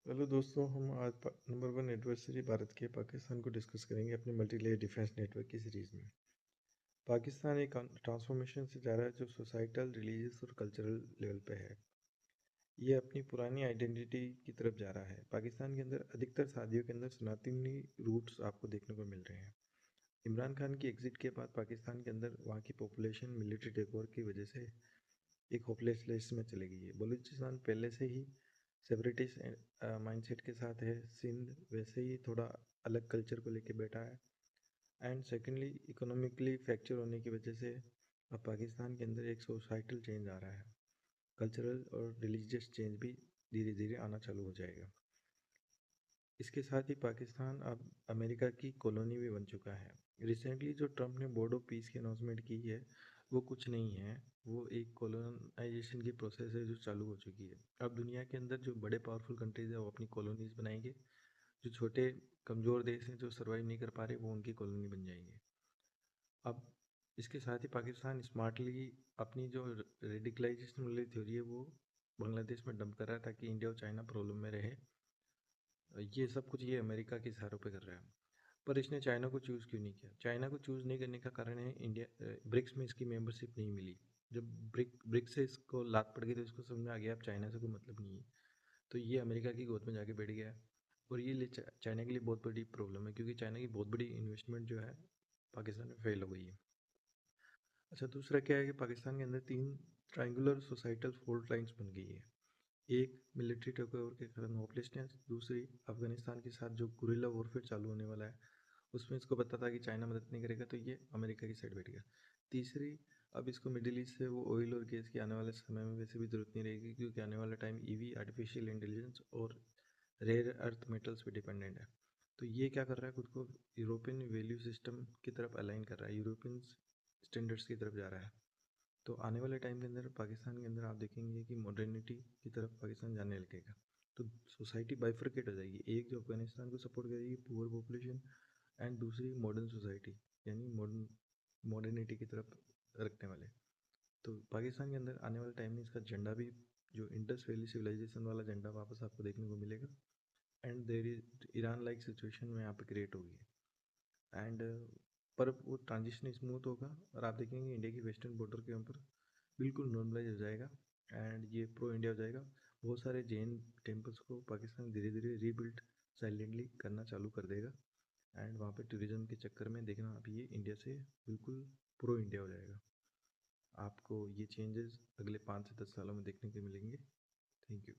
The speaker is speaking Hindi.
हेलो दोस्तों, हम आज नंबर 1 एनिवर्सरी भारत के पाकिस्तान को डिस्कस करेंगे अपने मल्टी लेयर डिफेंस नेटवर्क की सीरीज़ में। पाकिस्तान एक ट्रांसफॉर्मेशन से जा रहा है जो सोसाइटल, रिलीजियस और कल्चरल लेवल पे है। ये अपनी पुरानी आइडेंटिटी की तरफ जा रहा है। पाकिस्तान के अंदर अधिकतर शादियों के अंदर सनातनी रूट्स आपको देखने को मिल रहे हैं। इमरान खान की एग्जिट के बाद पाकिस्तान के अंदर वहाँ की पॉपुलेशन मिलिट्री टेकओवर की वजह से एक होपलेस लिस्ट में चली गई है। बलूचिस्तान पहले से ही सेपरेटिस्ट माइंडसेट के साथ है। सिंध वैसे ही थोड़ा अलग कल्चर को लेके बैठा है। एंड सेकेंडली इकोनॉमिकली फ्रैक्चर होने की वजह से अब पाकिस्तान के अंदर एक सोसाइटल चेंज आ रहा है। कल्चरल और रिलीजियस चेंज भी धीरे धीरे आना चालू हो जाएगा। इसके साथ ही पाकिस्तान अब अमेरिका की कॉलोनी भी बन चुका है। रिसेंटली जो ट्रम्प ने बोर्ड ऑफ पीस की अनाउंसमेंट की है वो कुछ नहीं है, वो एक कॉलोनाइजेशन की प्रोसेस है जो चालू हो चुकी है। अब दुनिया के अंदर जो बड़े पावरफुल कंट्रीज है वो अपनी कॉलोनीज बनाएंगे, जो छोटे कमज़ोर देश हैं जो सर्वाइव नहीं कर पा रहे वो उनकी कॉलोनी बन जाएंगे। अब इसके साथ ही पाकिस्तान स्मार्टली अपनी जो रेडिकलाइजेशन वाली थ्योरी है वो बांग्लादेश में डंप कर रहा है ताकि इंडिया और चाइना प्रॉब्लम में रहे। ये सब कुछ ये अमेरिका के इशारों पे कर रहा है। पर इसने चाइना को चूज़ क्यों नहीं किया? चाइना को चूज़ नहीं करने का कारण है इंडिया ब्रिक्स में इसकी मेंबरशिप नहीं मिली। जब ब्रिक्स से इसको लात पड़ गई तो इसको समझ में आ गया अब चाइना से कोई मतलब नहीं है। तो ये अमेरिका की गोद में जाके बैठ गया है। और ये चाइना के लिए बहुत बड़ी प्रॉब्लम है क्योंकि चाइना की बहुत बड़ी इन्वेस्टमेंट जो है पाकिस्तान में फेल हो गई है। अच्छा, दूसरा क्या है कि पाकिस्तान के अंदर 3 ट्रायंगुलर सोसाइटल फॉल्ट लाइन्स बन गई है। एक मिलिट्री टेकओवर के कारण होपलेसनेस, दूसरी अफगानिस्तान के साथ जो गुरिल्ला वॉरफेयर चालू होने वाला है उसमें इसको पता था कि चाइना मदद नहीं करेगा तो ये अमेरिका की साइड बैठ गया। तीसरी, अब इसको मिडिल ईस्ट से वो ऑयल और गैस की आने वाले समय में वैसे भी ज़रूरत नहीं रहेगी क्योंकि आने वाला टाइम ईवी, आर्टिफिशियल इंटेलिजेंस और रेयर अर्थ मेटल्स पे डिपेंडेंट है। तो ये क्या कर रहा है, खुद को यूरोपियन वैल्यू सिस्टम की तरफ अलाइन कर रहा है, यूरोपियन स्टैंडर्ड्स की तरफ जा रहा है। तो आने वाले टाइम के अंदर पाकिस्तान के अंदर आप देखेंगे कि मॉडर्निटी की तरफ पाकिस्तान जाने लगेगा। तो सोसाइटी बाइफरकेट हो जाएगी, एक जो अफगानिस्तान को सपोर्ट करेगी पुअर पॉपुलेशन, एंड दूसरी मॉडर्न सोसाइटी यानी मॉडर्निटी की तरफ रखने वाले। तो पाकिस्तान के अंदर आने वाले टाइम में इसका झंडा भी जो इंडस वैली सिविलाइजेशन वाला झंडा वापस आपको देखने को मिलेगा। And there is Iran like situation में यहाँ पे क्रिएट होगी। एंड पर वो ट्रांजिशन स्मूथ होगा और आप देखेंगे इंडिया की वेस्टर्न बॉर्डर के ऊपर बिल्कुल नॉर्मलाइज हो जाएगा एंड ये प्रो इंडिया हो जाएगा। बहुत सारे जैन टेम्पल्स को पाकिस्तान धीरे धीरे रीबिल्ड साइलेंटली करना चालू कर देगा। एंड वहाँ पे टूरिज्म के चक्कर में देखना आप ये इंडिया से बिल्कुल प्रो इंडिया हो जाएगा। आपको ये चेंजेस अगले 5 से 10 सालों में देखने को मिलेंगे। Thank you.